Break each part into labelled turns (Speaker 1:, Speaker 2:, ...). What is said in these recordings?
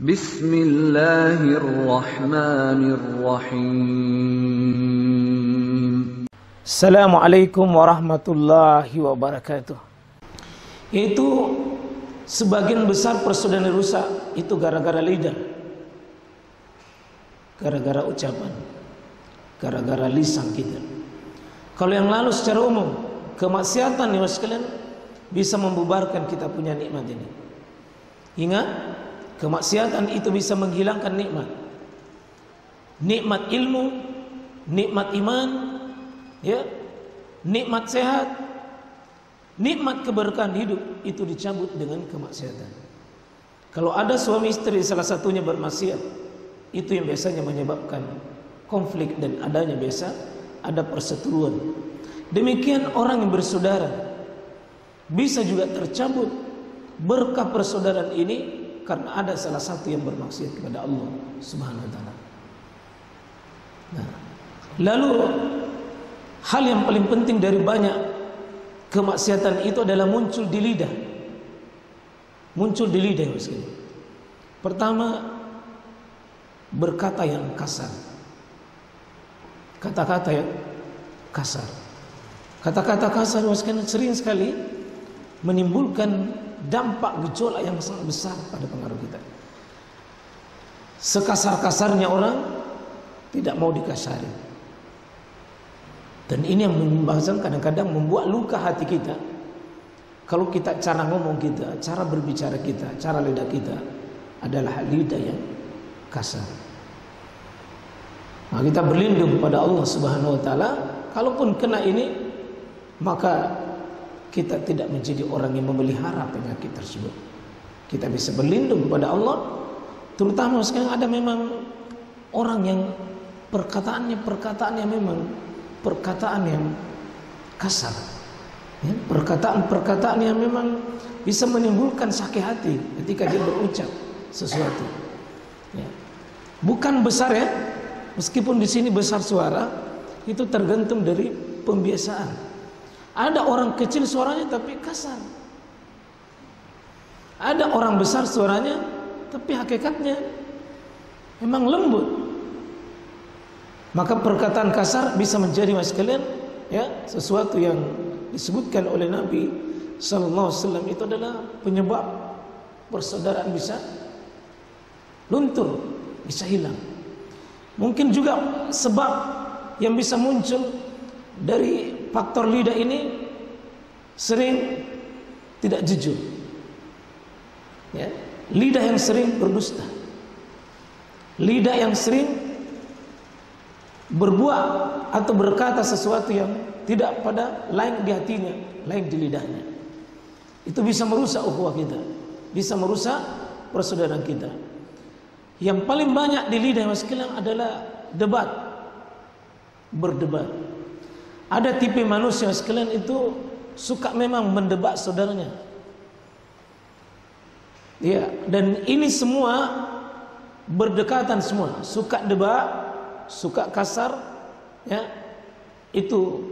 Speaker 1: Bismillahirrahmanirrahim.
Speaker 2: Assalamualaikum warahmatullahi wabarakatuh. Itu sebagian besar persaudaraan rusak itu gara-gara lidah, gara-gara ucapan, gara-gara lisan kita. Kalau yang lalu secara umum, kemaksiatan nih mas sekalian bisa membubarkan kita punya nikmat ini. Ingat, kemaksiatan itu bisa menghilangkan nikmat. Nikmat ilmu, nikmat iman, ya, nikmat sehat, nikmat keberkahan hidup itu dicabut dengan kemaksiatan. Kalau ada suami istri salah satunya bermaksiat, itu yang biasanya menyebabkan konflik dan adanya biasa ada perseteruan. Demikian orang yang bersaudara bisa juga tercabut berkah persaudaraan ini karena ada salah satu yang bermaksiat kepada Allah Subhanahu wa taala. Nah, lalu hal yang paling penting dari banyak kemaksiatan itu adalah muncul di lidah. Muncul di lidah mas. Pertama, berkata yang kasar. Kata-kata yang kasar. Kata-kata kasar mas sering sekali menimbulkan dampak gejolak yang sangat besar pada pengaruh kita. Sekasar-kasarnya orang tidak mau dikasari. Dan ini yang membahasan kadang-kadang membuat luka hati kita. Kalau kita cara ngomong kita, cara berbicara kita, cara lidah kita adalah lidah yang kasar. Nah, kita berlindung pada Allah Subhanahu wa taala. Kalaupun kena ini, maka kita tidak menjadi orang yang memelihara penyakit tersebut. Kita bisa berlindung kepada Allah. Terutama sekarang ada memang orang yang perkataannya memang perkataan yang kasar, ya, perkataan yang memang bisa menimbulkan sakit hati ketika dia berucap sesuatu. Ya. Bukan besar ya, meskipun di sini besar suara itu tergantung dari pembiasaan. Ada orang kecil suaranya tapi kasar. Ada orang besar suaranya tapi hakikatnya memang lembut. Maka perkataan kasar bisa menjadi mas kalian ya sesuatu yang disebutkan oleh Nabi sallallahu alaihi wasallam itu adalah penyebab persaudaraan bisa luntur, bisa hilang. Mungkin juga sebab yang bisa muncul dari faktor lidah ini sering tidak jujur. Ya, lidah yang sering berdusta. Lidah yang sering berbuat atau berkata sesuatu yang tidak pada lain di hatinya, lain di lidahnya. Itu bisa merusak ukhuwah kita, bisa merusak persaudaraan kita. Yang paling banyak di lidah mas sekalian adalah debat, berdebat. Ada tipe manusia sekalian itu suka memang mendebat saudaranya. Ya, dan ini semua berdekatan semua, suka debat, suka kasar, ya, itu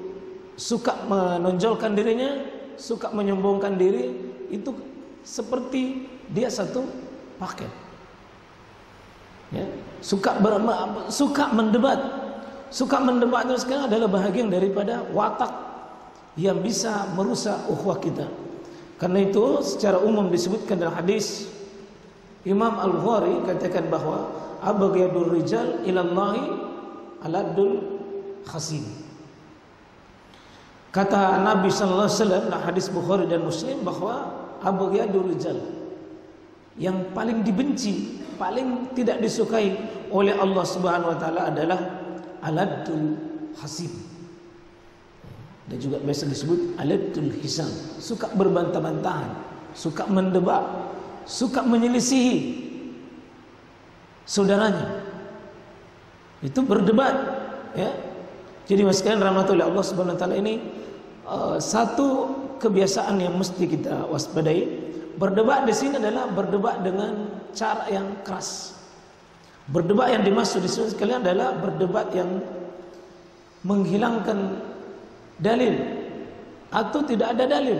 Speaker 2: suka menonjolkan dirinya, suka menyombongkan diri, itu seperti dia satu paket. Ya, suka mendebat. Suka mendebat itu sekarang adalah bahagian daripada watak yang bisa merusak ukhuwah kita. Karena itu secara umum disebutkan dalam hadis Imam Al-Bukhari katakan bahwa abghadur rijal ilallahi aladul khasim. Kata Nabi sallallahu alaihi wasallam dalam hadis Bukhari dan Muslim bahwa abghadur rijal yang paling dibenci, paling tidak disukai oleh Allah Subhanahu wa taala adalah aladul hasib. Dan juga biasa disebut aladul hisam, suka berbantah-bantahan, suka mendebat, suka menyelisihi saudaranya. Itu berdebat, ya. Jadi mas sekalian rahmatullahi Allah Subhanahu wa taala ini satu kebiasaan yang mesti kita waspadai. Berdebat di sini adalah berdebat dengan cara yang keras. Berdebat yang dimaksud di sini sekalian adalah berdebat yang menghilangkan dalil atau tidak ada dalil.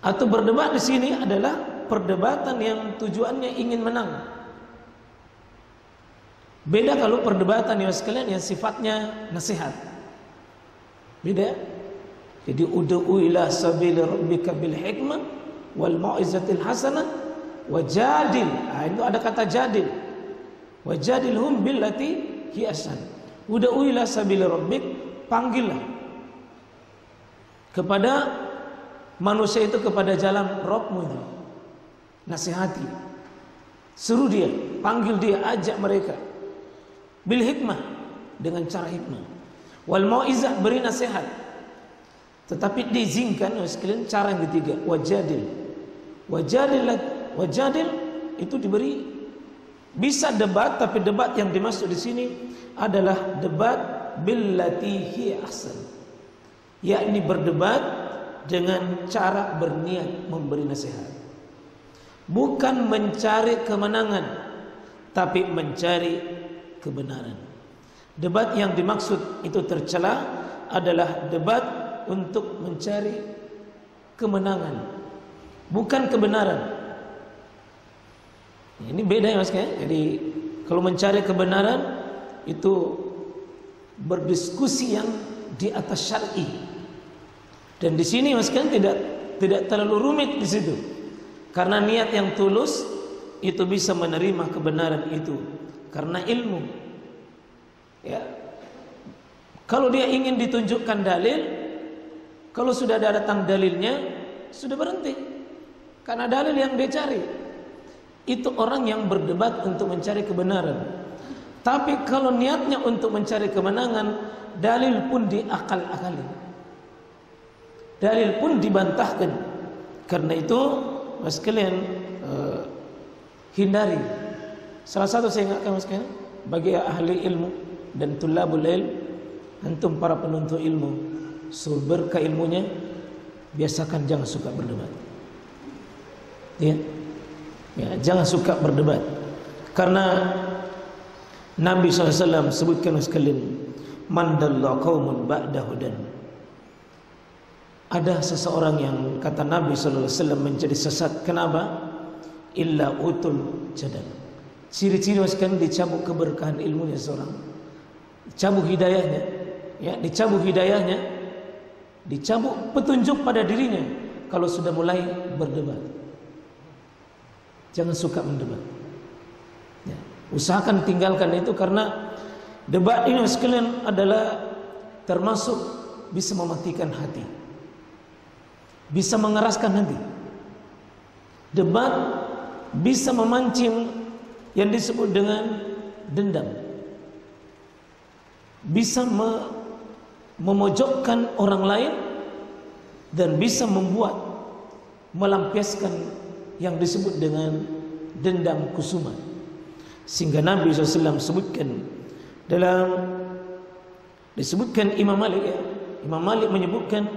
Speaker 2: Atau berdebat di sini adalah perdebatan yang tujuannya ingin menang. Beda kalau perdebatan yang sekalian yang sifatnya nasihat. Beda. Jadi ud'u ila sabili rabbika bil hikmah wal mau'izatil hasanah wajadil. Itu ada kata jadil. Wajadilhum billati hi ahsan. Ud'u ila sabili rabbik, panggillah kepada manusia itu kepada jalan Rabbmu itu. Nasihati. Suruh dia, panggil dia, ajak mereka. Bil hikmah, dengan cara hikmah. Wal mau'izah, beri nasihat. Tetapi diizinkan sekalian cara yang ketiga, wajadil. Wajadil itu diberi bisa debat, tapi debat yang dimaksud di sini adalah debat billati hi ahsan. Yakni berdebat dengan cara berniat memberi nasihat. Bukan mencari kemenangan, tapi mencari kebenaran. Debat yang dimaksud itu tercela adalah debat untuk mencari kemenangan, bukan kebenaran. Ini beda ya Mas ya. Jadi kalau mencari kebenaran itu berdiskusi yang di atas syar'i. Dan di sini Mas kan tidak terlalu rumit di situ. Karena niat yang tulus itu bisa menerima kebenaran itu karena ilmu. Ya. Kalau dia ingin ditunjukkan dalil, kalau sudah datang dalilnya, sudah berhenti. Karena dalil yang dia cari. Itu orang yang berdebat untuk mencari kebenaran. Tapi kalau niatnya untuk mencari kemenangan, dalil pun diakal-akali. Dalil pun dibantahkan. Karena itu, Mas kalian hindari. Salah satu saya ingatkan Mas kalian, bagi ahli ilmu dan tulabul ilm, antum para penuntut ilmu, sumber ke ilmunya, biasakan jangan suka berdebat. Ya, jangan suka berdebat. Karena Nabi SAW sebutkan sekalian, man dalla qaumun ba'da hudan. Ada seseorang yang kata Nabi SAW menjadi sesat. Kenapa? Illa utul jadal. Ciri-ciri sekalian dicabut keberkahan ilmunya seorang, dicabut hidayahnya, ya, dicabut hidayahnya, dicabut petunjuk pada dirinya kalau sudah mulai berdebat. Jangan suka mendebat. Ya, usahakan tinggalkan itu karena debat ini sekalian adalah termasuk bisa mematikan hati, bisa mengeraskan hati. Debat bisa memancing yang disebut dengan dendam, bisa memojokkan orang lain, dan bisa membuat melampiaskan yang disebut dengan dendam kusuma. Sehingga Nabi SAW sebutkan disebutkan Imam Malik, ya. Imam Malik menyebutkan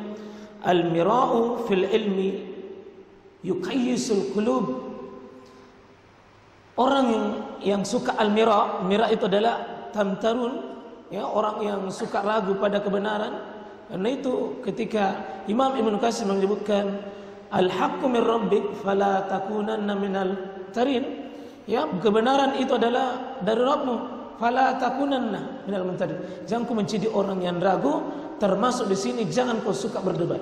Speaker 2: al-mira'u fil ilmi yuqayyisul qulub. Orang yang suka al-mira', mira' itu adalah tamtarun, ya, orang yang suka ragu pada kebenaran. Karena itu ketika Imam Ibn Katsir menyebutkan al-haqqu min rabbik fala takunanna minal tarin, ya, kebenaran itu adalah dari Rabbmu, fala takunanna minal mumtarin. Jangan kau menjadi orang yang ragu, termasuk di sini jangan kau suka berdebat.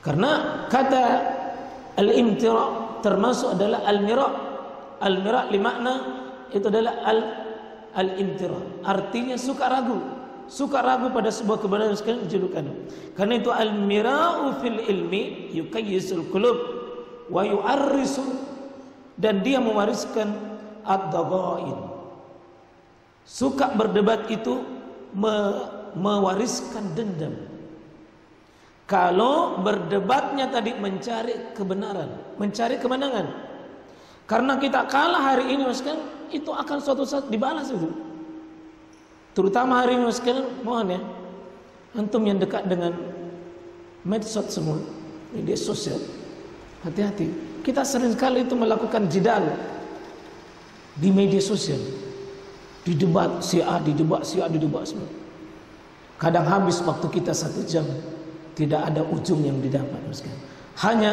Speaker 2: Karena kata al-imtira' termasuk adalah al-mira'. Al-mira' limakna itu adalah al-imtira'. Artinya suka ragu pada sebuah kebenaran sekalian julukan. Karena itu al-mira'u fil ilmi yuqayyisul qulub wa yu'arrisu, dan dia mewariskan ad-dhaghain. Suka berdebat itu mewariskan dendam. Kalau berdebatnya tadi mencari kebenaran, mencari kemenangan. Karena kita kalah hari ini Mas kan, itu akan suatu saat dibalas itu. Terutama hari ini Mas kan, mohon ya, antum yang dekat dengan medsos semua, media sosial, hati-hati. Kita sering sekali itu melakukan jidal di media sosial, didebat si A, didebat si A, didebat semua. Kadang habis waktu kita 1 jam, tidak ada ujung yang didapat. Hanya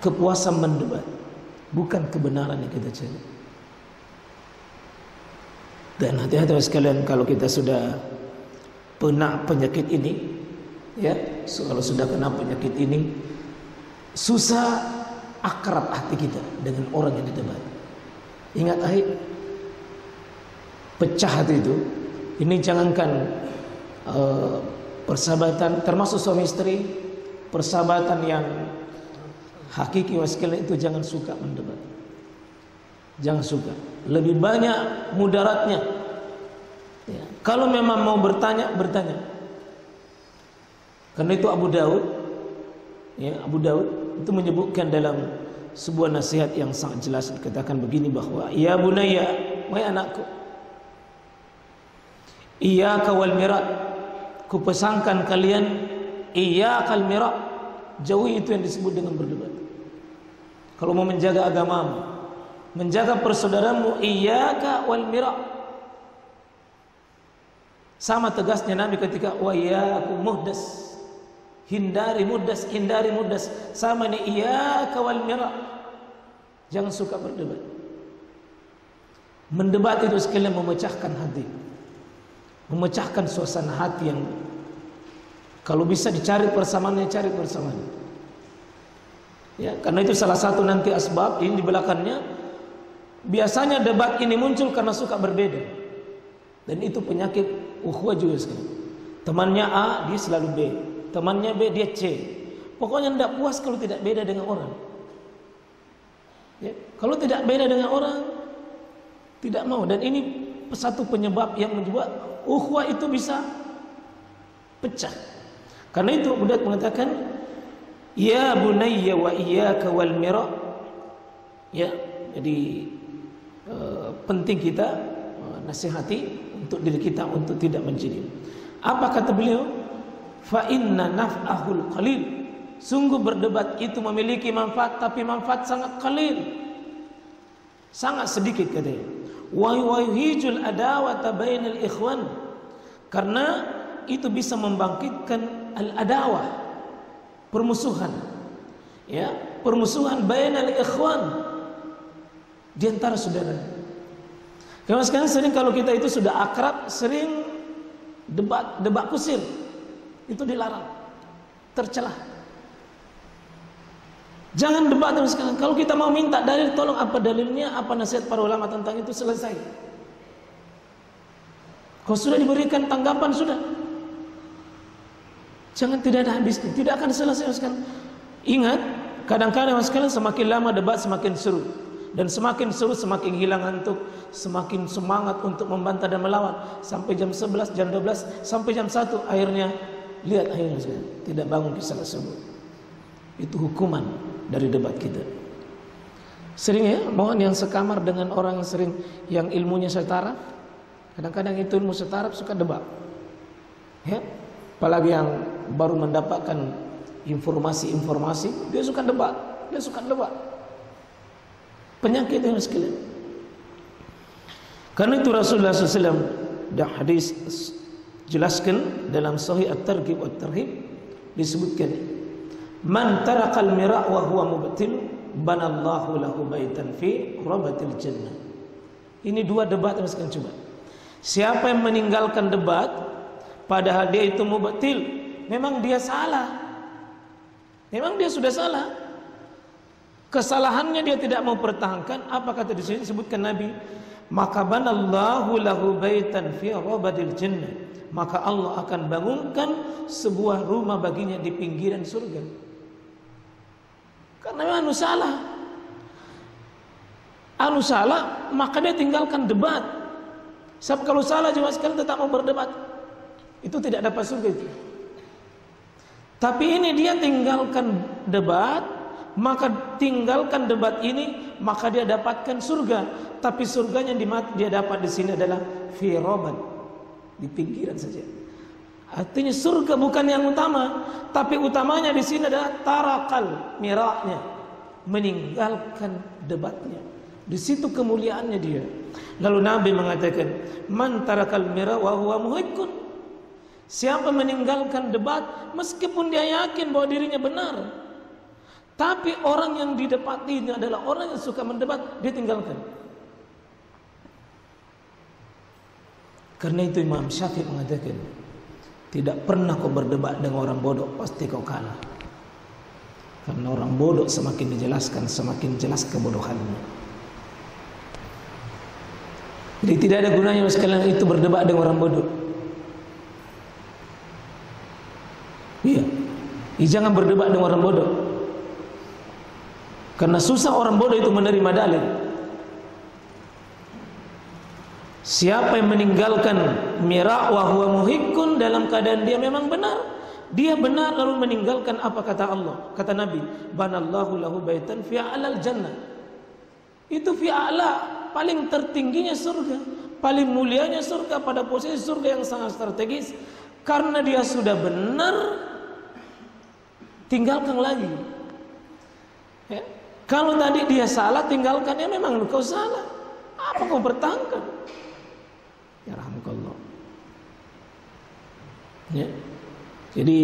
Speaker 2: kepuasan mendebat, bukan kebenaran yang kita cari. Dan hati-hati sekalian, kalau kita sudah kena penyakit ini, ya, kalau sudah kena penyakit ini, susah akrab hati kita dengan orang yang didebat. Ingat pecah hati itu. Ini jangankan persahabatan, termasuk suami istri, persahabatan yang hakiki waskilnya itu jangan suka mendebat. Jangan suka. Lebih banyak mudaratnya. Ya. Kalau memang mau bertanya, bertanya. Karena itu Abu Daud, ya, Abu Daud itu menyebutkan dalam sebuah nasihat yang sangat jelas, dikatakan begini bahwa ya bunayya, wahai anakku, iyyaka wal mira', kupesankan kalian iyyakal mira', jauhi itu yang disebut dengan berdebat. Kalau mau menjaga agamamu, menjaga persaudaraamu, iyyaka wal mira'. Sama tegasnya Nabi ketika wa iyyakum muhdas, hindari muhdas, hindari muhdas. Sama ini iyyaka wal mira', jangan suka berdebat. Mendebat itu sekalian memecahkan hati, memecahkan suasana hati yang kalau bisa dicari persamaannya, cari persamaan. Ya, karena itu salah satu nanti asbab ini di belakangnya. Biasanya debat ini muncul karena suka berbeda, dan itu penyakit ukhuwah juga sekali. Temannya A, dia selalu B. Temannya B, dia C. Pokoknya tidak puas kalau tidak beda dengan orang. Ya, kalau tidak beda dengan orang, tidak mau. Dan ini satu penyebab yang membuat ukhuwah itu bisa pecah. Karena itu Buddha mengatakan, ya bunayya wa iyyaka wal mira'. Ya, jadi penting kita nasihati untuk diri kita untuk tidak menjadi. Apa kata beliau? Fa inna naf'ahul qalil. Sungguh berdebat itu memiliki manfaat, tapi manfaat sangat qalil, sangat sedikit katanya. Wa yuhijul adawata bainal ikhwan. Karena itu bisa membangkitkan al-adawah, permusuhan. Ya, permusuhan bainal ikhwan, di antara saudara. Karena sekarang sering kalau kita itu sudah akrab, sering debat kusir, itu dilarang, tercelah. Jangan debat terus sekarang. Kalau kita mau minta dalil, tolong apa dalilnya, apa nasihat para ulama tentang itu, selesai. Kalau sudah diberikan tanggapan, sudah. Jangan tidak ada habisnya, tidak akan selesai sekarang. Ingat, kadang-kadang sekalian semakin lama debat semakin seru. Dan semakin seru semakin hilang ngantuk, semakin semangat untuk membantah dan melawan. Sampai jam 11, jam 12, sampai jam 1, akhirnya lihat akhirnya tidak bangun di salat subuh. Itu hukuman dari debat kita. Sering ya, mohon yang sekamar dengan orang yang sering, yang ilmunya setara. Kadang-kadang itu ilmu setara suka debat. Ya, apalagi yang baru mendapatkan informasi-informasi, dia suka debat, dia suka debat. Penyakit yang sekalian. Karena itu Rasulullah SAW dan hadis jelaskan dalam Sahih At-Targhib Wat-Tarhib disebutkan, man tarakal mira' wa huwa mubtil banallahu lahu baitan fi rabatil jannah. Ini dua debat yang sekalian, coba. Siapa yang meninggalkan debat padahal dia itu mubtil, memang dia salah. Memang dia sudah salah. Kesalahannya dia tidak mau pertahankan. Apa kata di sini disebutkan Nabi? Maka banallahu lahu baitan fi rabadil jannah. Maka Allah akan bangunkan sebuah rumah baginya di pinggiran surga. Karena memang anu salah, maka dia tinggalkan debat. Sebab kalau salah juga sekali tetap mau berdebat, itu tidak dapat surga itu. Tapi ini dia tinggalkan debat, maka tinggalkan debat ini, maka dia dapatkan surga. Tapi surganya dia dapat di sini adalah fi rabad, di pinggiran saja. Artinya surga bukan yang utama, tapi utamanya di sini adalah tarakal mira'nya, meninggalkan debatnya. Di situ kemuliaannya dia. Lalu Nabi mengatakan, man tarakal mira' wa huwa muhiqqun. Siapa meninggalkan debat meskipun dia yakin bahwa dirinya benar, Tapi orang yang didapatinya adalah orang yang suka mendebat, dia tinggalkan. Karena itu Imam Syafi'i mengatakan, tidak pernah kau berdebat dengan orang bodoh, pasti kau kalah. Karena orang bodoh semakin dijelaskan, semakin jelas kebodohannya. Jadi tidak ada gunanya sekalian itu berdebat dengan orang bodoh. Iya, jangan berdebat dengan orang bodoh. Karena susah orang bodoh itu menerima dalil. Siapa yang meninggalkan mira' wa huwa muhiqqun, dalam keadaan dia memang benar, dia benar lalu meninggalkan apa kata Allah, kata Nabi, banallahu lahu baitan fi a'lal jannah. Itu fi a'la, paling tertingginya surga, paling mulianya surga, pada posisi surga yang sangat strategis. Karena dia sudah benar, tinggalkan lagi. Ya. Kalau tadi dia salah, tinggalkan, ya memang kau salah. Apa kau bertangkap? Ya rahmukallah. Ya. Jadi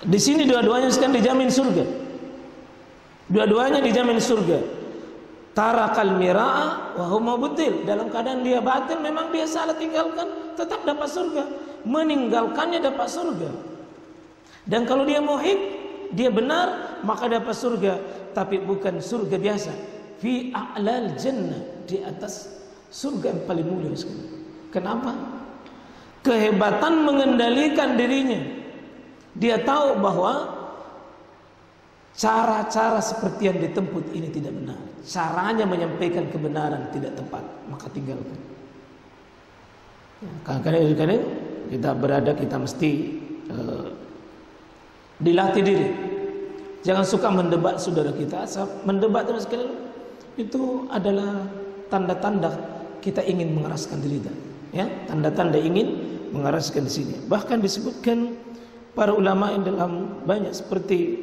Speaker 2: di sini dua-duanya sekarang dijamin surga. Dua-duanya dijamin surga. Tarakal mira'a wa huma butil. Dalam keadaan dia batil, memang dia salah, tinggalkan, tetap dapat surga. Meninggalkannya dapat surga. Dan kalau dia muhib, dia benar, maka dapat surga, tapi bukan surga biasa. Fi a'lal jannah, di atas surga yang paling mulia sekali. Kenapa? Kehebatan mengendalikan dirinya. Dia tahu bahwa cara-cara seperti yang ditempuh ini tidak benar. Caranya menyampaikan kebenaran tidak tepat, maka tinggalkan. Kadang-kadang kita berada, kita mesti dilatih diri. Jangan suka mendebat saudara kita. Mendebat itu adalah tanda-tanda kita ingin mengeraskan diri. Ya, tanda-tanda ingin mengeraskan di sini. Bahkan disebutkan para ulama yang dalam banyak seperti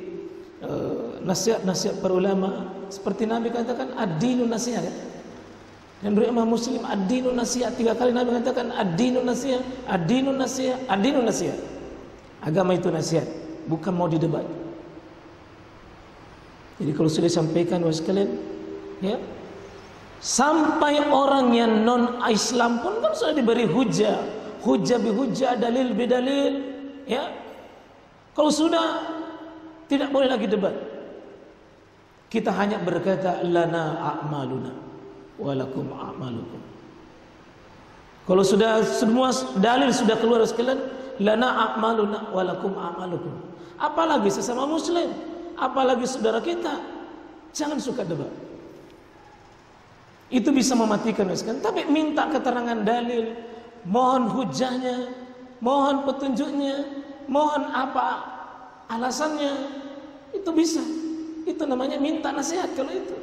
Speaker 2: nasihat-nasihat para ulama, seperti Nabi katakan ad-dinun nasihat. Dan dari Imam Muslim ad-dinun nasihat, 3 kali Nabi katakan ad-dinun nasihat, ad-dinun nasihat, ad-dinun nasihat. Agama itu nasihat, bukan mau didebat. Jadi kalau sudah sampaikan sekalian, ya, sampai orang yang non Islam pun kan sudah diberi hujah bihujah, dalil bidalil, ya. Kalau sudah tidak boleh lagi debat. Kita hanya berkata lana a'maluna walakum a'malukum. Kalau sudah semua dalil sudah keluar sekalian, lana a'maluna walakum a'malukum. Apalagi sesama muslim, apalagi saudara kita, jangan suka debat. Itu bisa mematikan sekalian. Tapi minta keterangan dalil, mohon hujahnya, mohon petunjuknya, mohon apa alasannya, itu bisa. Itu namanya minta nasihat. Kalau itu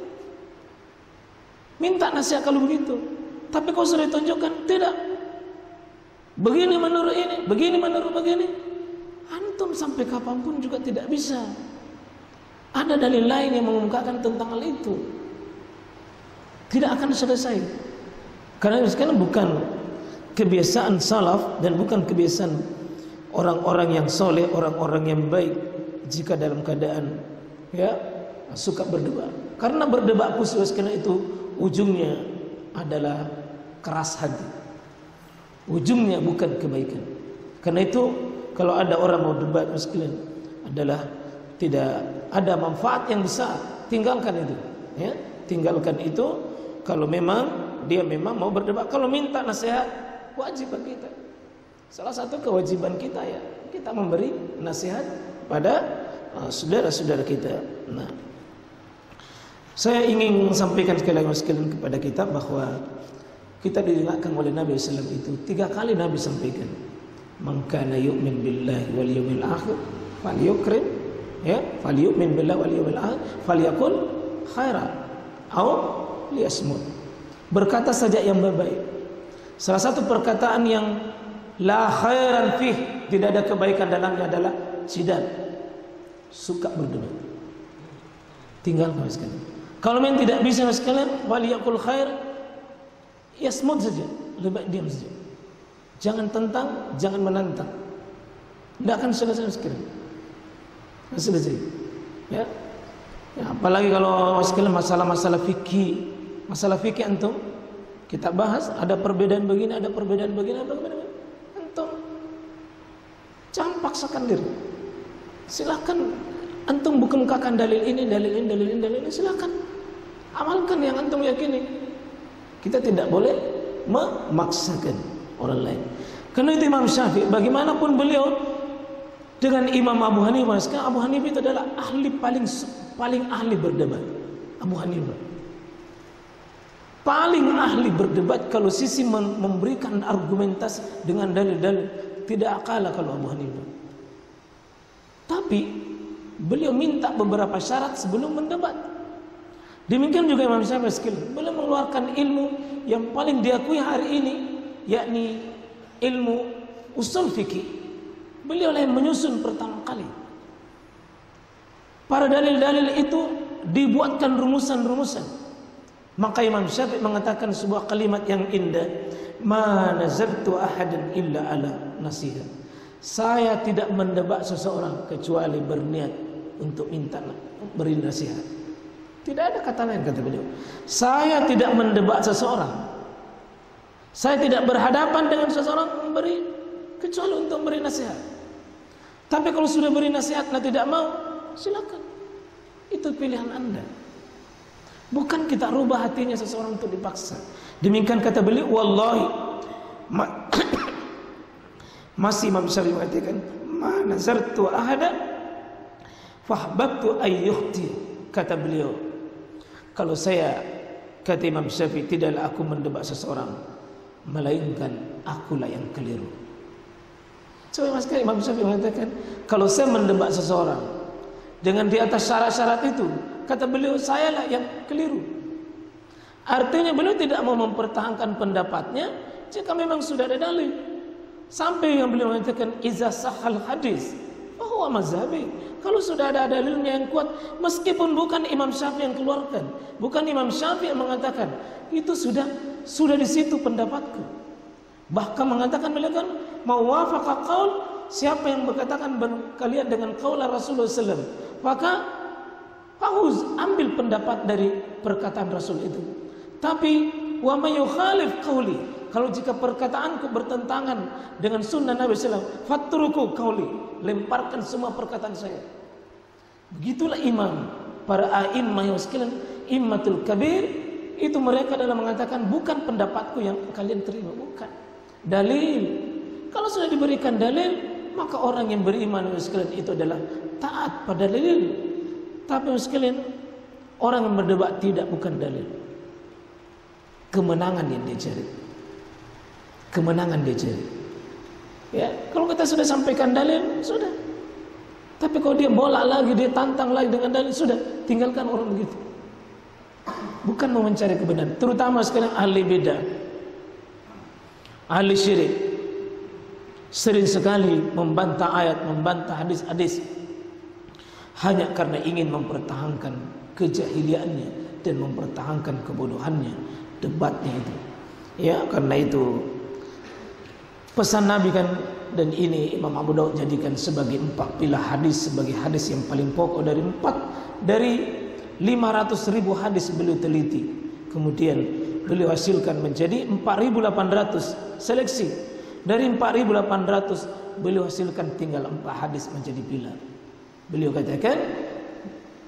Speaker 2: minta nasihat kalau begitu. Tapi kalau sudah ditunjukkan, tidak, begini menurut ini, begini menurut begini, antum sampai kapanpun juga tidak bisa. Ada dalil lain yang mengungkapkan tentang hal itu, tidak akan selesai. Karena sekarang bukan kebiasaan salaf dan bukan kebiasaan orang-orang yang soleh, orang-orang yang baik jika dalam keadaan, ya, suka berdebat. Karena berdebat khusus karena itu ujungnya adalah keras hati, ujungnya bukan kebaikan. Karena itu kalau ada orang mau debat sekalian adalah tidak ada manfaat yang besar, tinggalkan itu, ya, tinggalkan itu. Kalau memang dia memang mau berdebat, kalau minta nasihat, wajib bagi kita. Salah satu kewajiban kita, ya, kita memberi nasihat pada saudara-saudara kita. Nah, saya ingin sampaikan sekali lagi kepada kita bahwa kita diingatkan oleh Nabi SAW itu 3 kali Nabi sampaikan, man kana yu'min billahi wal yawmil akhir falyukrim, ya, falyu'min billahi wal yawmil akhir falyakul khairan aw liyasmut. Berkata saja yang baik. Salah satu perkataan yang la khairan fih, tidak ada kebaikan dalamnya, adalah jidal, suka berdebat. Tinggalkan sekalian. Kalau memang tidak bisa sekalian, waliyakul khair, yasmut saja, lebih baik diam saja. Jangan tentang, jangan menantang, tidak akan selesai sekalian. Selesai. Ya. Ya, apalagi kalau masalah-masalah fikih, antum kita bahas ada perbedaan begini, ada perbedaan begini, ada perbedaan begini. Antum jangan paksakan diri. Silakan antum bukakan dalil ini, silakan amalkan yang antum yakini. Kita tidak boleh memaksakan orang lain. Karena itu Imam Syafi'i, bagaimanapun beliau dengan Imam Abu Hanifah, sekarang Abu Hanifah itu adalah paling ahli berdebat. Abu Hanifah paling ahli berdebat kalau sisi memberikan argumentasi dengan dalil-dalil, tidak kalah kalau Abu Hanifah. Tapi beliau minta beberapa syarat sebelum mendebat. Demikian juga Imam Syafi'i sekalian, beliau mengeluarkan ilmu yang paling diakui hari ini, yakni ilmu usul fikih. Beliau yang menyusun pertama kali. Para dalil-dalil itu dibuatkan rumusan-rumusan. Maka Imam Syafi'i mengatakan sebuah kalimat yang indah, "Ma nazartu ahadan illa ala nasihat." Saya tidak mendebat seseorang kecuali berniat untuk beri nasihat. Tidak ada kata lain, kata beliau. Saya tidak mendebat seseorang. Saya tidak berhadapan dengan seseorang kecuali untuk beri nasihat. Tapi kalau sudah beri nasihat, tidak mau, silakan. Itu pilihan Anda. Bukan kita rubah hatinya seseorang untuk dipaksa. Demikian kata beliau, wallahi masih Imam Syafi'i mengatakan, "Ma nazartu ahada fahbabtu ayyukhti." Kata beliau, kalau saya, kata Imam Syafi'i, tidaklah aku mendebat seseorang, melainkan akulah yang keliru. Coba mas, Imam Syafi'i mengatakan, kalau saya mendebat seseorang dengan di atas syarat-syarat itu, kata beliau, sayalah yang keliru. Artinya beliau tidak mau mempertahankan pendapatnya jika memang sudah ada dalil. Sampai yang beliau mengatakan, iza sahal hadis fahuwa mazhabi. Kalau sudah ada dalilnya yang kuat, meskipun bukan Imam Syafi'i yang keluarkan, bukan Imam Syafi'i yang mengatakan, itu sudah di situ pendapatku. Bahkan mengatakan beliau kan, mawafaqa qaul, siapa yang berkatakan kalian dengan qaul Rasulullah SAW, maka fahuz, ambil pendapat dari perkataan Rasul itu. Tapi wa may yukhalif qauli, kalau jika perkataanku bertentangan dengan sunnah Nabi SAW, fatruku qauli, lemparkan semua perkataan saya. Begitulah imam, para a'immah yang sekalian, immatul kabir, itu mereka dalam mengatakan, bukan pendapatku yang kalian terima, bukan. Dalil. Kalau sudah diberikan dalil, maka orang yang beriman sekalian itu adalah taat pada dalil. Tapi sekalian, orang yang berdebat tidak, bukan dalil. Kemenangan yang dia cari. Kemenangan dia cari. Ya, kalau kita sudah sampaikan dalil, sudah. Tapi kalau dia bolak lagi, dia tantang lagi dengan dalil, sudah, tinggalkan orang begitu. Bukan mau mencari kebenaran. Terutama sekalian ahli bidah, ahli syirik, sering sekali membantah ayat, membantah hadis-hadis, hanya karena ingin mempertahankan kejahiliannya dan mempertahankan kebodohannya, debatnya itu. Ya, karena itu pesan Nabi kan, dan ini Imam Abu Daud jadikan sebagai 4 pilah hadis, sebagai hadis yang paling pokok dari 500.000 hadis beliau teliti. Kemudian beliau hasilkan menjadi 4.800 seleksi. Dari 4.800 beliau hasilkan tinggal 4 hadis menjadi pilar. Beliau katakan,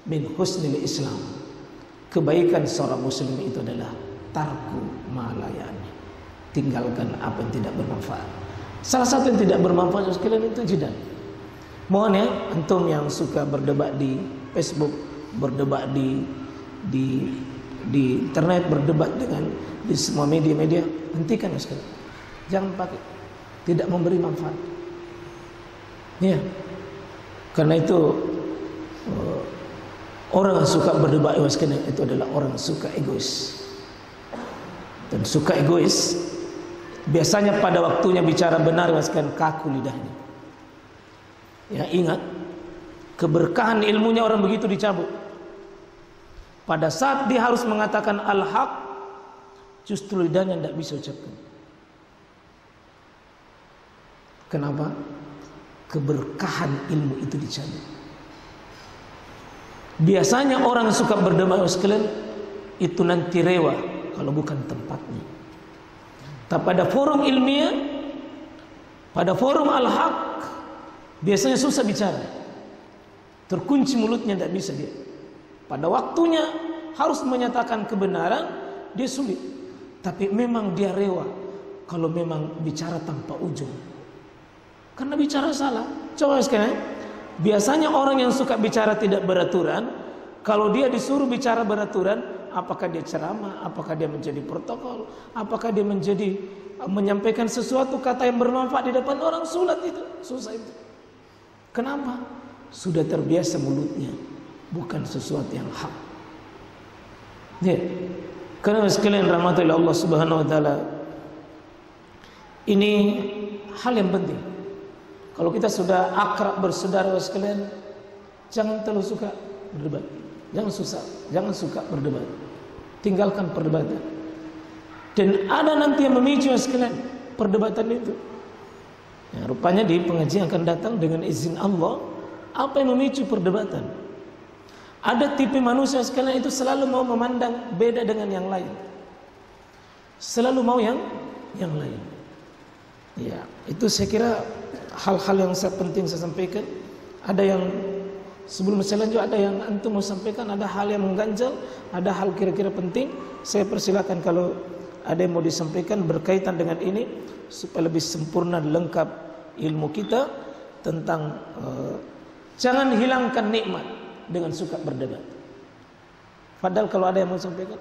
Speaker 2: min husnil Islam, kebaikan seorang muslim itu adalah tarku malayani, tinggalkan apa yang tidak bermanfaat. Salah satu yang tidak bermanfaat sekalian itu jidal. Mohon ya, antum yang suka berdebat di Facebook, berdebat di internet, berdebat di semua media-media, hentikan sekalian. Jangan pakai, tidak memberi manfaat. Ya. Karena itu orang yang suka berdebat itu adalah orang yang suka egois. Dan suka egois biasanya pada waktunya bicara benar kaku lidahnya. Ya, ingat, keberkahan ilmunya orang begitu dicabut. Pada saat dia harus mengatakan al-haq, justru lidahnya tidak bisa ucapkan. Kenapa? Keberkahan ilmu itu dicabut. Biasanya orang suka berdebat sekalian itu nanti rewa kalau bukan tempatnya. Tapi pada forum ilmiah, pada forum al-haq, biasanya susah bicara, terkunci mulutnya, tidak bisa dia. Pada waktunya harus menyatakan kebenaran, dia sulit. Tapi memang dia rewa kalau memang bicara tanpa ujung, karena bicara salah. Coba sekarang, biasanya orang yang suka bicara tidak beraturan, kalau dia disuruh bicara beraturan, apakah dia ceramah, apakah dia menjadi protokol, apakah dia menjadi menyampaikan sesuatu kata yang bermanfaat di depan orang, sulit itu, susah itu. Kenapa? Sudah terbiasa mulutnya, bukan sesuatu yang hak. Ya. Karena sekalian rahmatullahi Allah Subhanahu wa taala, ini hal yang penting. Kalau kita sudah akrab bersaudara sekalian, jangan terlalu suka berdebat. Jangan suka berdebat. Tinggalkan perdebatan. Dan ada nanti yang memicu sekalian perdebatan itu. Ya, rupanya di pengajian akan datang dengan izin Allah, apa yang memicu perdebatan. Ada tipe manusia sekalian itu selalu mau memandang beda dengan yang lain. Selalu mau yang lain. Ya, itu saya kira hal-hal yang penting saya sampaikan. Ada yang sebelum saya lanjut, ada yang antum mau sampaikan, ada hal yang mengganjal, ada hal kira-kira penting. Saya persilakan kalau ada yang mau disampaikan berkaitan dengan ini supaya lebih sempurna dan lengkap ilmu kita tentang jangan hilangkan nikmat dengan suka berdebat. Padahal kalau ada yang mau sampaikan.